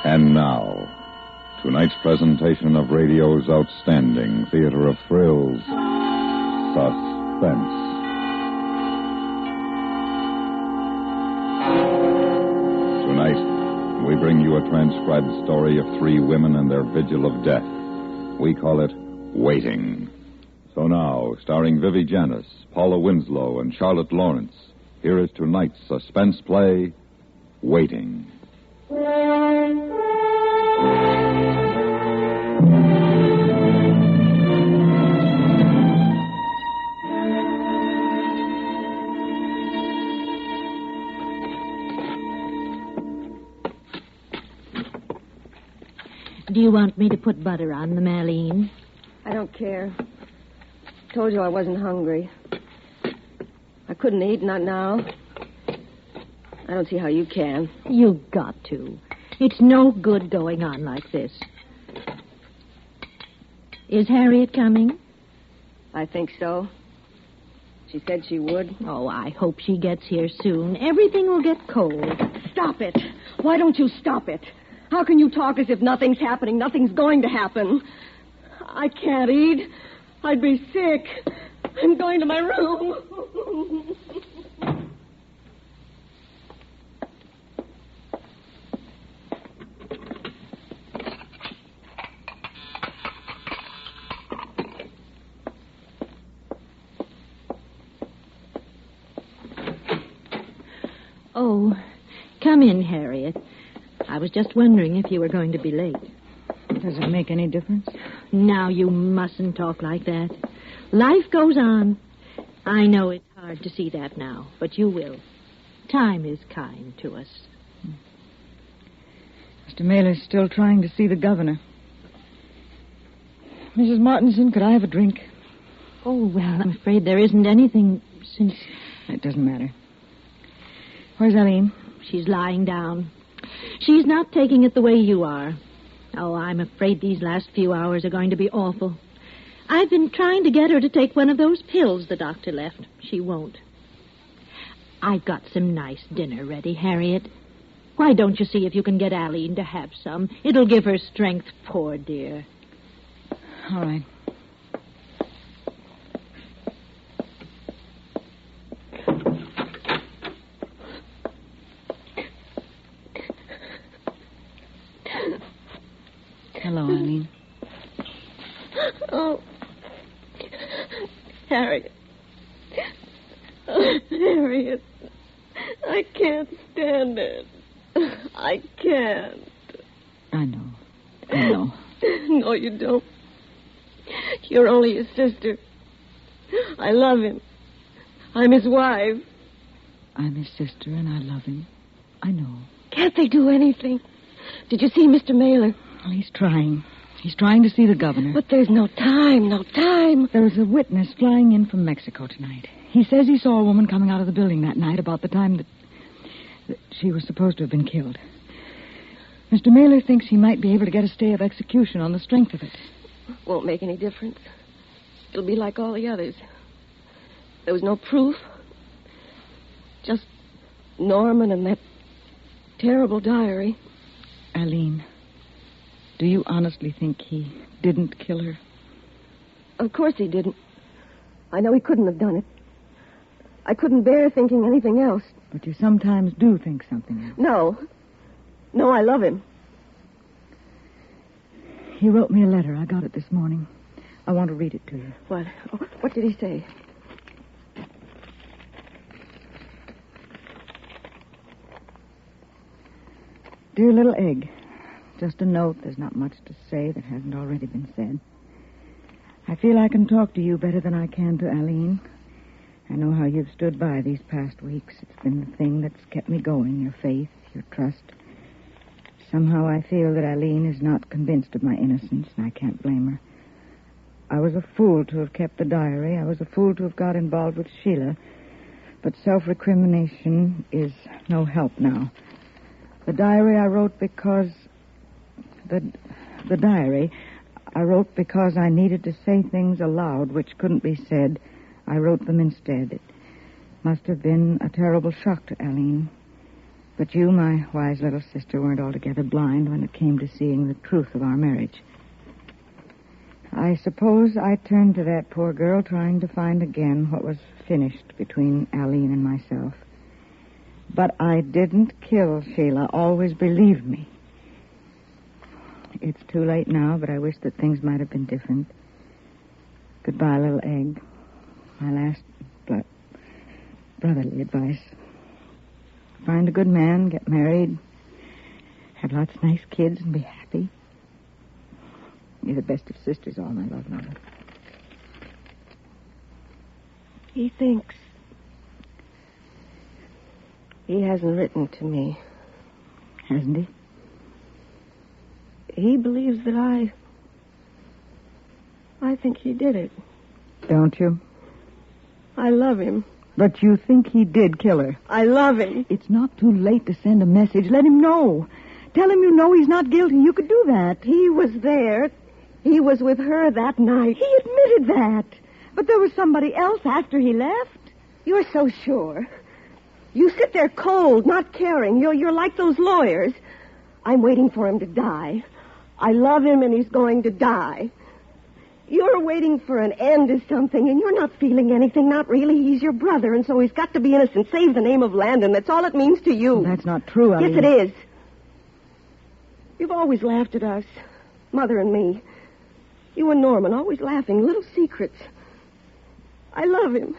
And now, tonight's presentation of radio's outstanding theater of thrills, Suspense. Tonight, we bring you a transcribed story of three women and their vigil of death. We call it Waiting. So now, starring Vivi Janis, Paula Winslow, and Charlotte Lawrence, here is tonight's suspense play, Waiting. Do you want me to put butter on them, Aline? I don't care. Told you I wasn't hungry. I couldn't eat, not now. I don't see how you can. You've got to. It's no good going on like this. Is Harriet coming? I think so. She said she would. Oh, I hope she gets here soon. Everything will get cold. Stop it. Why don't you stop it? How can you talk as if nothing's happening, nothing's going to happen? I can't eat. I'd be sick. I'm going to my room. Oh, come in, Harriet. I was just wondering if you were going to be late. Does it make any difference? Now, you mustn't talk like that. Life goes on. I know it's hard to see that now, but you will. Time is kind to us. Mr. Mailer's still trying to see the governor. Mrs. Martinson, could I have a drink? Oh, well, I'm afraid there isn't anything since... It doesn't matter. Where's Aline? She's lying down. She's not taking it the way you are. Oh, I'm afraid these last few hours are going to be awful. I've been trying to get her to take one of those pills the doctor left. She won't. I've got some nice dinner ready, Harriet. Why don't you see if you can get Aline to have some? It'll give her strength, poor dear. All right. Hello, Aline. Oh, Harriet. Oh, Harriet. I can't stand it. I can't. I know. No, you don't. You're only his sister. I love him. I'm his wife. I'm his sister, and I love him. I know. Can't they do anything? Did you see Mr. Mailer? Well, he's trying. He's trying to see the governor. But there's no time. There was a witness flying in from Mexico tonight. He says he saw a woman coming out of the building that night about the time that she was supposed to have been killed. Mr. Mailer thinks he might be able to get a stay of execution on the strength of it. Won't make any difference. It'll be like all the others. There was no proof. Just Norman and that terrible diary. Aline, do you honestly think he didn't kill her? Of course he didn't. I know he couldn't have done it. I couldn't bear thinking anything else. But you sometimes do think something else. No, I love him. He wrote me a letter. I got it this morning. I want to read it to you. What? What did he say? Dear little egg, just a note. There's not much to say that hasn't already been said. I feel I can talk to you better than I can to Aline. I know how you've stood by these past weeks. It's been the thing that's kept me going, your faith, your trust. Somehow I feel that Aline is not convinced of my innocence, and I can't blame her. I was a fool to have kept the diary. I was a fool to have got involved with Sheila. But self-recrimination is no help now. The diary I wrote because... The diary I wrote because I needed to say things aloud which couldn't be said. I wrote them instead. It must have been a terrible shock to Aline. But you, my wise little sister, weren't altogether blind when it came to seeing the truth of our marriage. I suppose I turned to that poor girl trying to find again what was finished between Aline and myself. But I didn't kill Sheila. Always believe me. It's too late now, but I wish that things might have been different. Goodbye, little egg. My last brotherly advice. Find a good man, get married, have lots of nice kids, and be happy. You're the best of sisters, all my love, Mother. He thinks he hasn't written to me. Hasn't he? He believes that I think he did it. Don't you? I love him. But you think he did kill her. I love him. It's not too late to send a message. Let him know. Tell him you know he's not guilty. You could do that. He was there. He was with her that night. He admitted that. But there was somebody else after he left. You're so sure. You sit there cold, not caring. You're like those lawyers. I'm waiting for him to die. I love him and he's going to die. You're waiting for an end to something, and you're not feeling anything. Not really. He's your brother, and so he's got to be innocent. Save the name of Landon. That's all it means to you. Well, that's not true, Aline. Yes, it is. You've always laughed at us, Mother and me. You and Norman, always laughing, little secrets. I love him.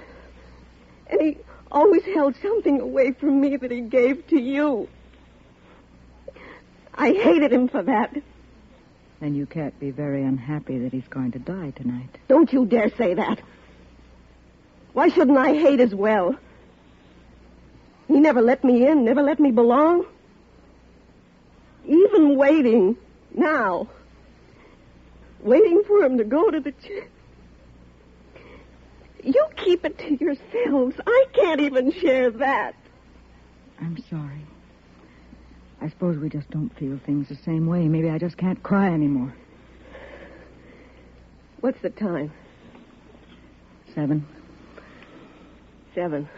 And he always held something away from me that he gave to you. I hated him for that. Then you can't be very unhappy that he's going to die tonight. Don't you dare say that. Why shouldn't I hate as well? He never let me in, never let me belong. Even waiting now. Waiting for him to go to the church. You keep it to yourselves. I can't even share that. I'm sorry. I suppose we just don't feel things the same way. Maybe I just can't cry anymore. What's the time? 7. 7.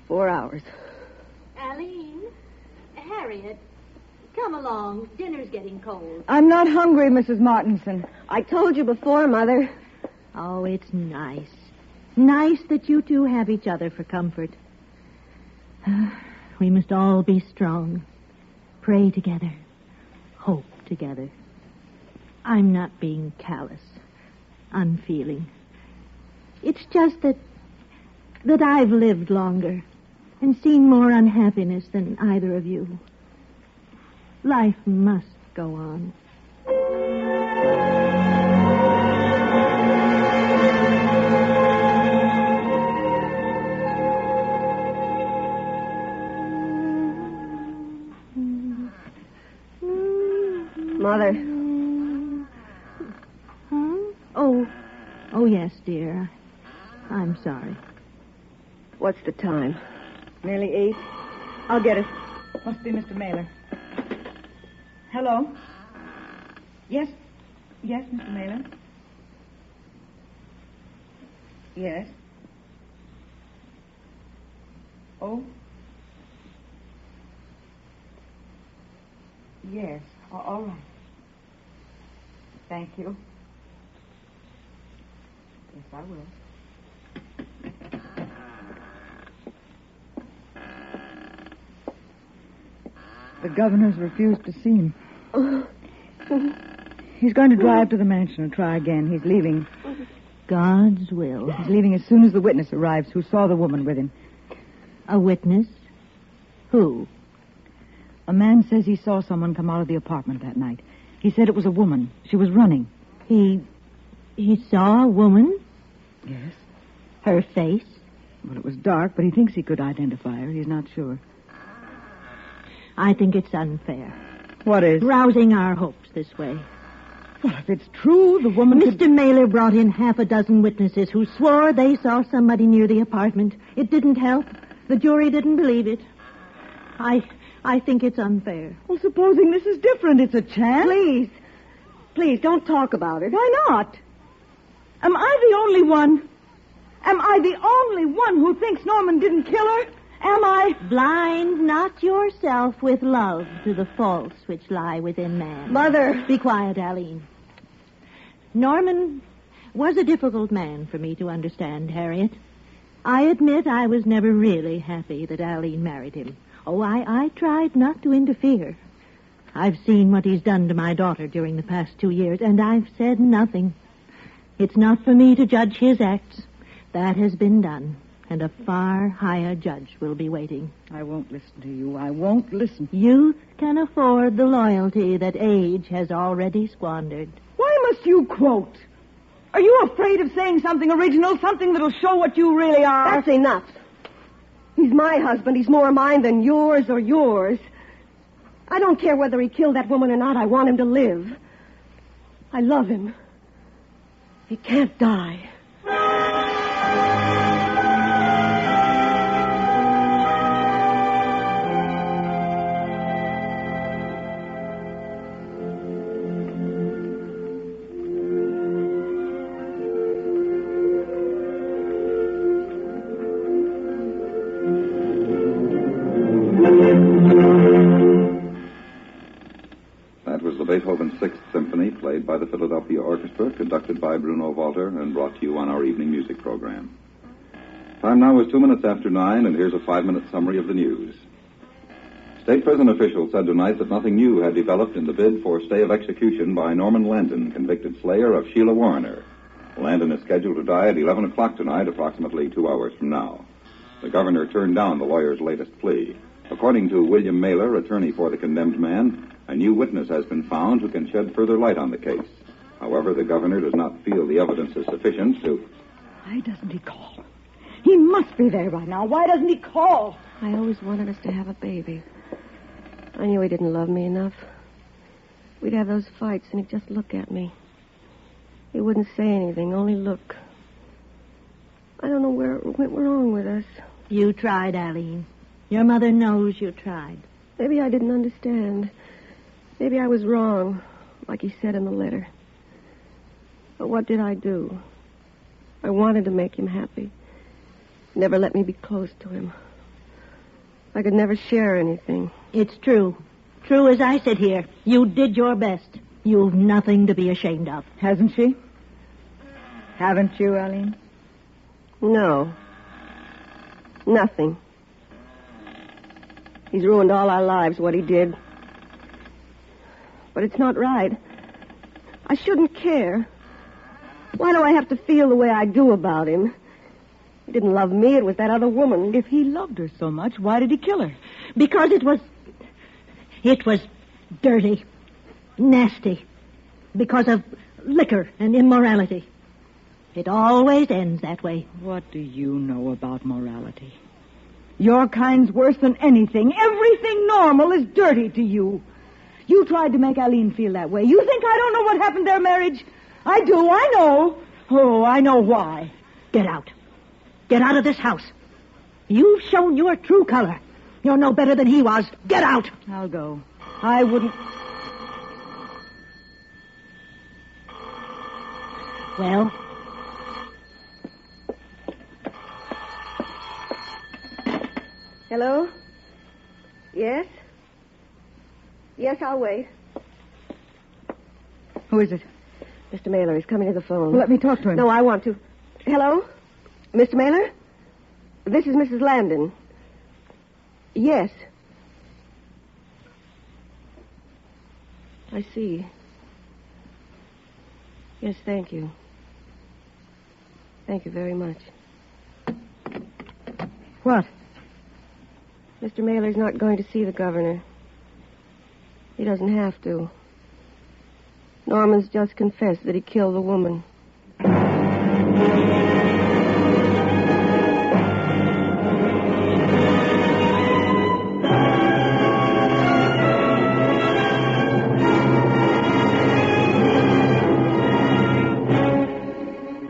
4 hours. Aline, Harriet, come along. Dinner's getting cold. I'm not hungry, Mrs. Martinson. I told you before, Mother. Oh, it's nice. Nice that you two have each other for comfort. We must all be strong. Pray together. Hope together. I'm not being callous, unfeeling. It's just that I've lived longer and seen more unhappiness than either of you. Life must go on. Mother. Huh? Oh, yes, dear. I'm sorry. What's the time? Nearly 8. I'll get it. Must be Mr. Mailer. Hello? Yes? Yes, Mr. Mailer? Yes? Oh? Yes. All right. Thank you. Yes, I will. The governor's refused to see him. He's going to drive to the mansion and try again. He's leaving. God's will. He's leaving as soon as the witness arrives who saw the woman with him. A witness? Who? A man says he saw someone come out of the apartment that night. He said it was a woman. She was running. He saw a woman? Yes. Her face? Well, it was dark, but he thinks he could identify her. He's not sure. I think it's unfair. What is? Rousing our hopes this way. Well, if it's true, the woman Mr. Mailer brought in half a dozen witnesses who swore they saw somebody near the apartment. It didn't help. The jury didn't believe it. I think it's unfair. Well, supposing this is different, it's a chance. Please, don't talk about it. Why not? Am I the only one? Am I the only one who thinks Norman didn't kill her? Am I? Blind not yourself with love to the faults which lie within man. Mother. Be quiet, Aline. Norman was a difficult man for me to understand, Harriet. I admit I was never really happy that Aline married him. Oh, I tried not to interfere. I've seen what he's done to my daughter during the past 2 years, and I've said nothing. It's not for me to judge his acts. That has been done, and a far higher judge will be waiting. I won't listen to you. I won't listen. Youth can afford the loyalty that age has already squandered. Why must you quote? Are you afraid of saying something original, something that'll show what you really are? That's enough. He's my husband. He's more mine than yours or yours. I don't care whether he killed that woman or not. I want him to live. I love him. He can't die. That was the Beethoven Sixth Symphony, played by the Philadelphia Orchestra, conducted by Bruno Walter, and brought to you on our evening music program. Time now is 2 minutes after 9, and here's a 5-minute summary of the news. State prison officials said tonight that nothing new had developed in the bid for stay of execution by Norman Landon, convicted slayer of Sheila Warner. Landon is scheduled to die at 11 o'clock tonight, approximately 2 hours from now. The governor turned down the lawyer's latest plea. According to William Mailer, attorney for the condemned man, a new witness has been found who can shed further light on the case. However, the governor does not feel the evidence is sufficient to... Why doesn't he call? He must be there right now. Why doesn't he call? I always wanted us to have a baby. I knew he didn't love me enough. We'd have those fights, and he'd just look at me. He wouldn't say anything, only look. I don't know where it went wrong with us. You tried, Aline. Your mother knows you tried. Maybe I didn't understand. Maybe I was wrong, like he said in the letter. But what did I do? I wanted to make him happy. Never let me be close to him. I could never share anything. It's true. True as I sit here. You did your best. You've nothing to be ashamed of. Hasn't she? Haven't you, Aline? No. Nothing. He's ruined all our lives, what he did. But it's not right. I shouldn't care. Why do I have to feel the way I do about him? He didn't love me. It was that other woman. If he loved her so much, why did he kill her? Because it was dirty, nasty. Because of liquor and immorality. It always ends that way. What do you know about morality? Your kind's worse than anything. Everything normal is dirty to you. You tried to make Aline feel that way. You think I don't know what happened to their marriage? I do. I know. Oh, I know why. Get out. Get out of this house. You've shown your true color. You're no better than he was. Get out. I'll go. I wouldn't... Well? Hello? Yes? Yes, I'll wait. Who is it? Mr. Mailer, he's coming to the phone. Well, let me talk to him. No, I want to. Hello? Mr. Mailer? This is Mrs. Landon. Yes. I see. Yes, thank you. Thank you very much. What? Mr. Mailer's not going to see the governor. He doesn't have to. Norman's just confessed that he killed the woman.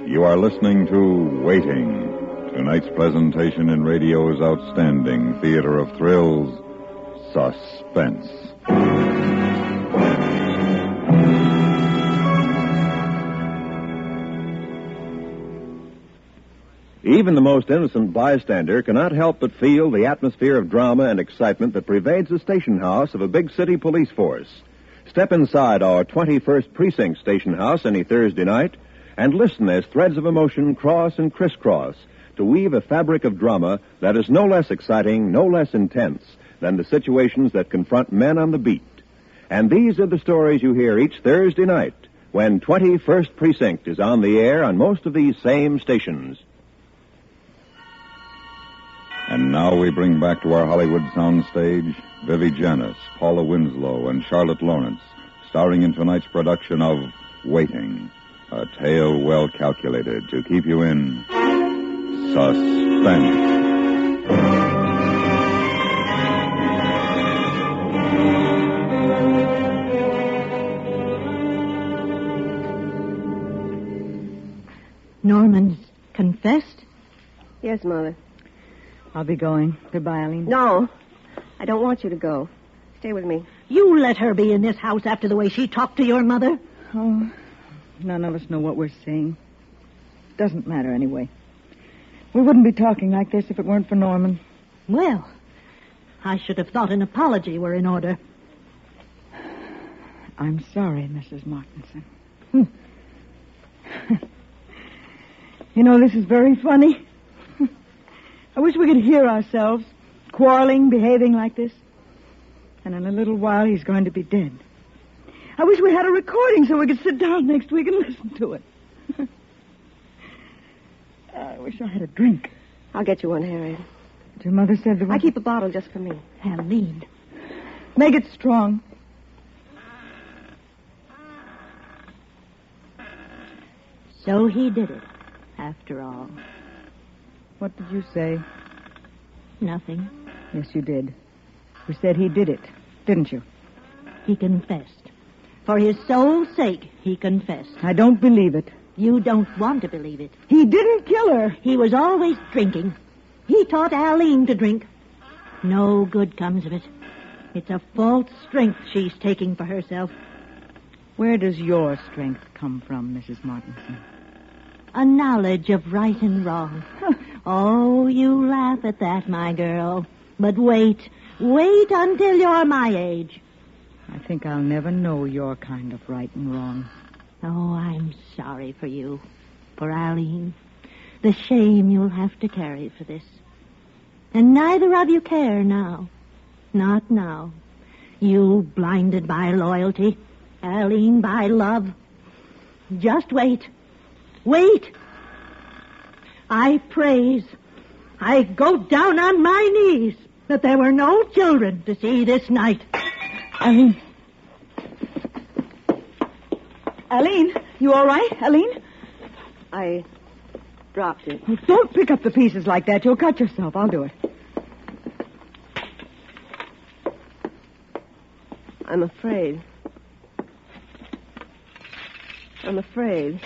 You are listening to Waiting, tonight's presentation in radio's outstanding theater of thrills, Suspense. Even the most innocent bystander cannot help but feel the atmosphere of drama and excitement that pervades the station house of a big city police force. Step inside our 21st Precinct station house any Thursday night and listen as threads of emotion cross and crisscross to weave a fabric of drama that is no less exciting, no less intense than the situations that confront men on the beat. And these are the stories you hear each Thursday night when 21st Precinct is on the air on most of these same stations. And now we bring back to our Hollywood soundstage Vivi Janiss, Paula Winslow, and Charlotte Lawrence, starring in tonight's production of Waiting, a tale well calculated to keep you in suspense. Norman's confessed? Yes, Mother. I'll be going. Goodbye, Eileen. No, I don't want you to go. Stay with me. You let her be in this house after the way she talked to your mother? Oh, none of us know what we're saying. Doesn't matter anyway. We wouldn't be talking like this if it weren't for Norman. Well, I should have thought an apology were in order. I'm sorry, Mrs. Martinson. You know, this is very funny. I wish we could hear ourselves quarreling, behaving like this. And in a little while, he's going to be dead. I wish we had a recording so we could sit down next week and listen to it. I wish I had a drink. I'll get you one, Harriet. But your mother said there was... I keep a bottle just for me. Eileen. Make it strong. So he did it, after all. What did you say? Nothing. Yes, you did. You said he did it, didn't you? He confessed. For his soul's sake, he confessed. I don't believe it. You don't want to believe it. He didn't kill her. He was always drinking. He taught Eileen to drink. No good comes of it. It's a false strength she's taking for herself. Where does your strength come from, Mrs. Martinson? A knowledge of right and wrong. Oh, you laugh at that, my girl. But wait until you're my age. I think I'll never know your kind of right and wrong. Oh, I'm sorry for you, for Eileen. The shame you'll have to carry for this. And neither of you care now. Not now. You blinded by loyalty, Eileen by love. Just wait. Wait. I praise. I go down on my knees that there were no children to see this night. Eileen. Eileen, you all right, Eileen? I dropped it. Oh, don't pick up the pieces like that. You'll cut yourself. I'll do it. I'm afraid. I'm afraid.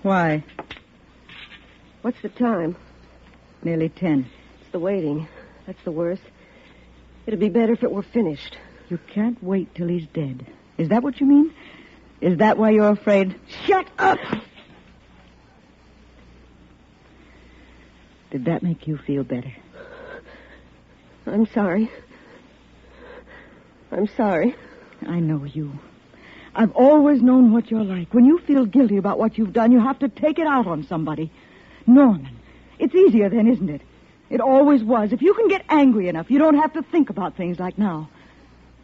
Why? What's the time? Nearly 10. It's the waiting. That's the worst. It'd be better if it were finished. You can't wait till he's dead. Is that what you mean? Is that why you're afraid? Shut up! Did that make you feel better? I'm sorry. I'm sorry. I know you. I've always known what you're like. When you feel guilty about what you've done, you have to take it out on somebody. Norman, it's easier then, isn't it? It always was. If you can get angry enough, you don't have to think about things like now.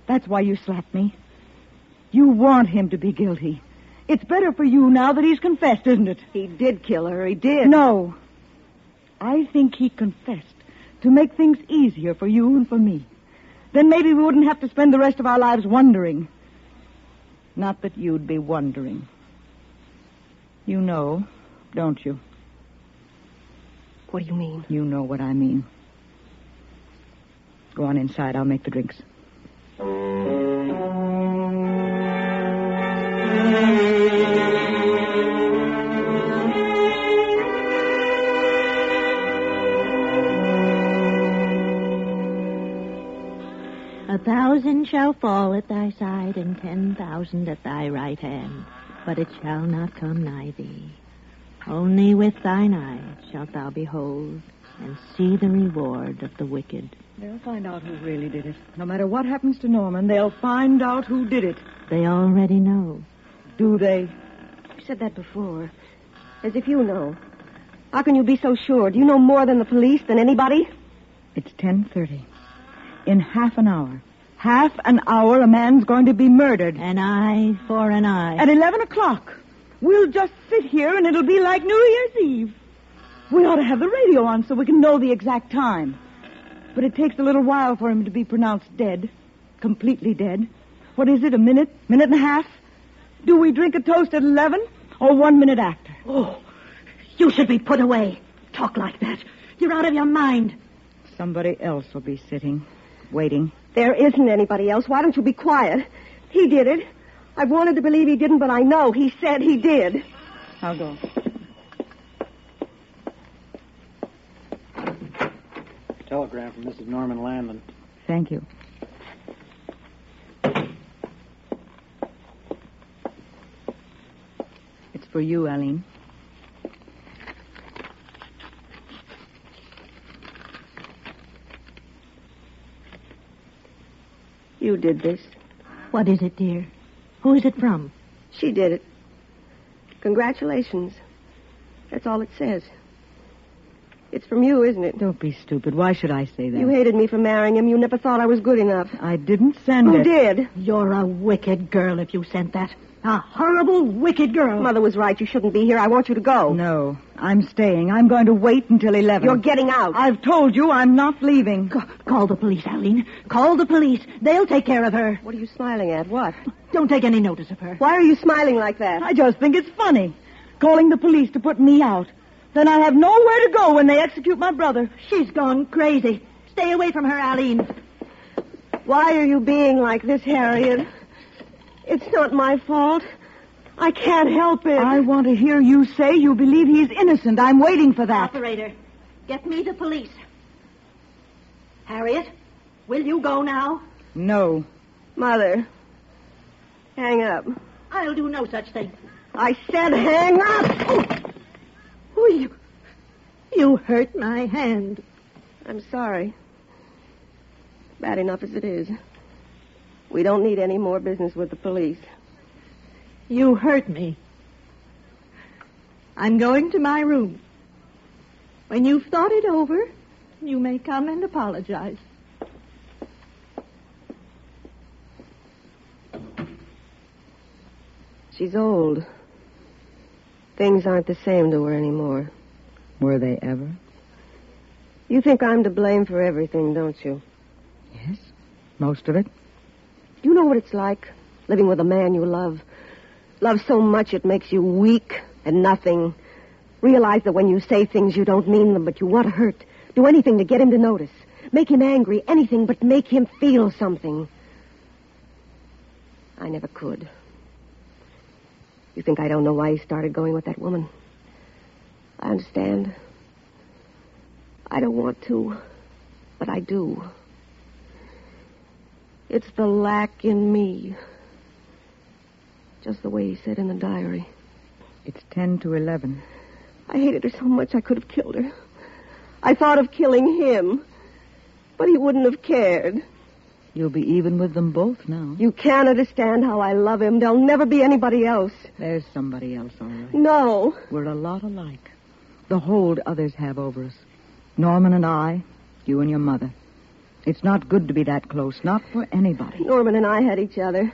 That's why you slapped me. You want him to be guilty. It's better for you now that he's confessed, isn't it? He did kill her. He did. No. I think he confessed to make things easier for you and for me. Then maybe we wouldn't have to spend the rest of our lives wondering. Not that you'd be wondering. You know, don't you? What do you mean? You know what I mean. Go on inside. I'll make the drinks. "1,000 shall fall at thy side, and 10,000 at thy right hand. but it shall not come nigh thee. Only with thine eyes shalt thou behold and see the reward of the wicked. They'll find out who really did it. No matter what happens to Norman, they'll find out who did it. They already know. Do they? You said that before. As if you know. How can you be so sure? Do you know more than the police, than anybody? It's 10:30. In half an hour. Half an hour, a man's going to be murdered. An eye for an eye. At 11 o'clock. We'll just sit here and it'll be like New Year's Eve. We ought to have the radio on so we can know the exact time. But it takes a little while for him to be pronounced dead. Completely dead. What is it, a minute? Minute and a half? Do we drink a toast at 11 or 1 minute after? Oh, you should be put away. Talk like that. You're out of your mind. Somebody else will be sitting, waiting. There isn't anybody else. Why don't you be quiet? He did it. I've wanted to believe he didn't, but I know he said he did. I'll go. Telegram from Mrs. Norman Landman. Thank you. It's for you, Aline. You did this. What is it, dear? Who is it from? She did it. Congratulations. That's all it says. It's from you, isn't it? Don't be stupid. Why should I say that? You hated me for marrying him. You never thought I was good enough. I didn't send Who it. did? You're a wicked girl if you sent that. A horrible, wicked girl. Mother was right. You shouldn't be here. I want you to go. No, I'm staying. I'm going to wait until 11. You're getting out. I've told you I'm not leaving. Call the police, Aline. Call the police. They'll take care of her. What are you smiling at? What? Don't take any notice of her. Why are you smiling like that? I just think it's funny. Calling the police to put me out. Then I have nowhere to go when they execute my brother. She's gone crazy. Stay away from her, Aline. Why are you being like this, Harriet? It's not my fault. I can't help it. I want to hear you say you believe he's innocent. I'm waiting for that. Operator, get me the police. Harriet, will you go now? No. Mother, hang up. I'll do no such thing. I said hang up. Oh, you hurt my hand. I'm sorry. Bad enough as it is. We don't need any more business with the police. You hurt me. I'm going to my room. When you've thought it over, you may come and apologize. She's old. Things aren't the same to her anymore. Were they ever? You think I'm to blame for everything, don't you? Yes, most of it. Do you know what it's like, living with a man you love? Love so much it makes you weak and nothing. Realize that when you say things, you don't mean them, but you want to hurt. Do anything to get him to notice. Make him angry, anything but make him feel something. I never could. You think I don't know why he started going with that woman? I understand. I don't want to, but I do. It's the lack in me. Just the way he said in the diary. It's 10 to 11. I hated her so much I could have killed her. I thought of killing him, but he wouldn't have cared. You'll be even with them both now. You can't understand how I love him. There'll never be anybody else. There's somebody else, all right. No. We're a lot alike. The hold others have over us. Norman and I, you and your mother. It's not good to be that close, not for anybody. Norman and I had each other.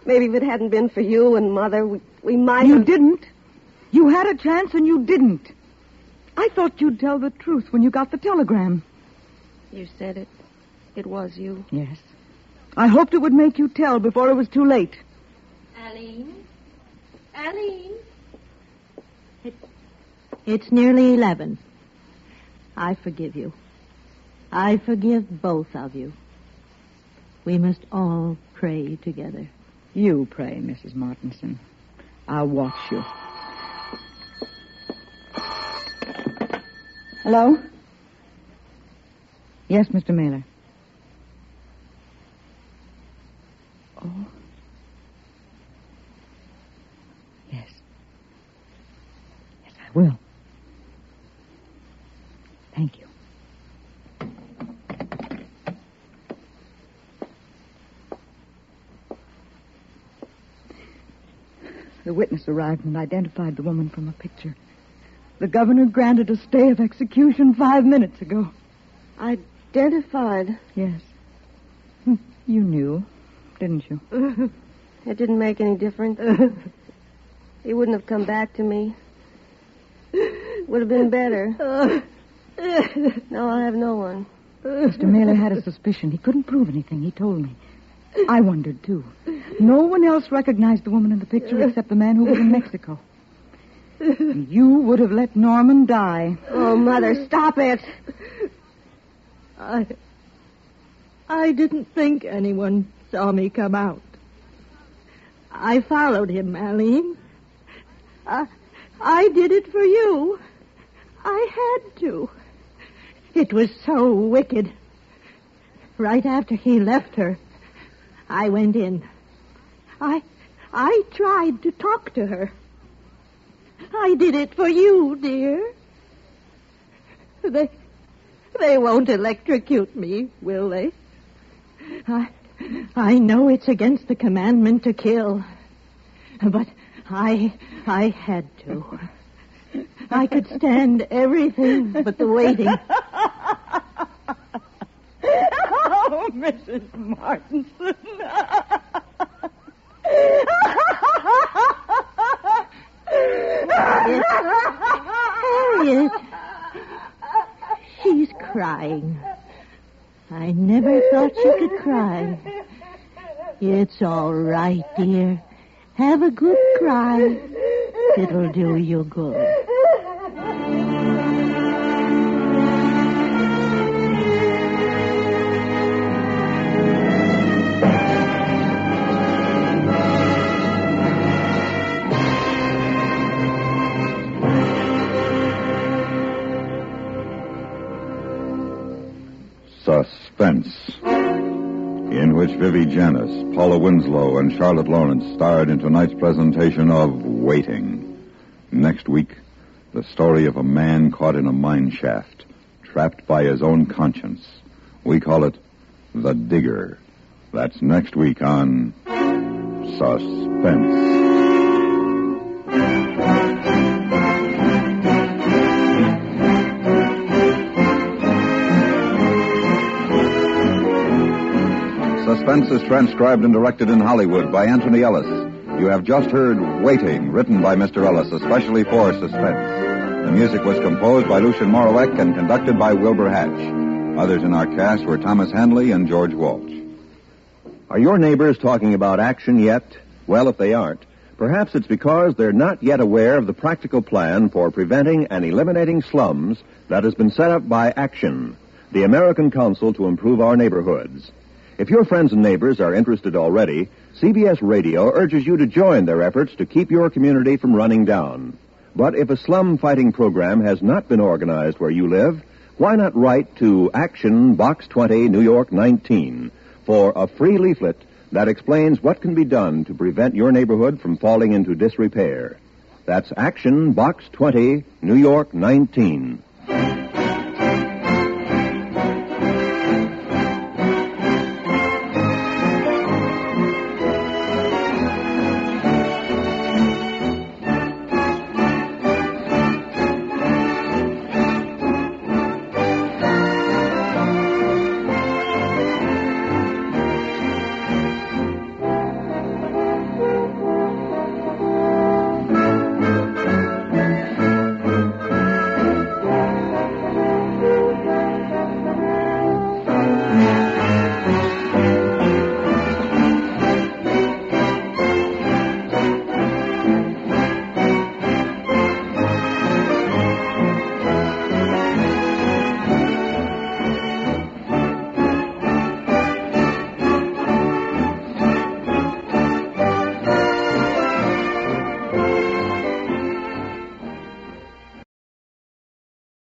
Maybe if it hadn't been for you and Mother, we might You have... didn't. You had a chance and you didn't. I thought you'd tell the truth when you got the telegram. You said it. It was you. Yes. I hoped it would make you tell before it was too late. Aline? Aline? It's nearly 11. I forgive you. I forgive both of you. We must all pray together. You pray, Mrs. Martinson. I'll watch you. Hello? Yes, Mr. Mailer. Oh. Yes. will. Thank you. The witness arrived and identified the woman from a picture. The governor granted a stay of execution 5 minutes ago. Identified? Yes. You knew, didn't you? It didn't make any difference. He wouldn't have come back to me. Would have been better. Now I have no one. Mr. Mailer had a suspicion. He couldn't prove anything. He told me. I wondered, too. No one else recognized the woman in the picture except the man who was in Mexico. You would have let Norman die. Oh, Mother, stop it. I didn't think anyone saw me come out. I followed him, Aline. I did it for you. I had to. It was so wicked. Right after he left her, I went in. I tried to talk to her. I did it for you, dear. They won't electrocute me, will they? I know it's against the commandment to kill, but I had to. I could stand everything but the waiting. Oh, Mrs. Martinson. Harriet. She's crying. I never thought she could cry. It's all right, dear. Have a good cry. It'll do you good. Suspense, in which Vivi Janis, Paula Winslow, and Charlotte Lawrence starred in tonight's presentation of Waiting. Next week, the story of a man caught in a mine shaft, trapped by his own conscience. We call it The Digger. That's next week on Suspense. Suspense is transcribed and directed in Hollywood by Anthony Ellis. You have just heard Waiting, written by Mr. Ellis, especially for Suspense. The music was composed by Lucien Morawek and conducted by Wilbur Hatch. Others in our cast were Thomas Handley and George Walsh. Are your neighbors talking about action yet? Well, if they aren't, perhaps it's because they're not yet aware of the practical plan for preventing and eliminating slums that has been set up by Action, the American Council to Improve Our Neighborhoods. If your friends and neighbors are interested already, CBS Radio urges you to join their efforts to keep your community from running down. But if a slum fighting program has not been organized where you live, why not write to Action, Box 20, New York 19, for a free leaflet that explains what can be done to prevent your neighborhood from falling into disrepair. That's Action, Box 20, New York 19.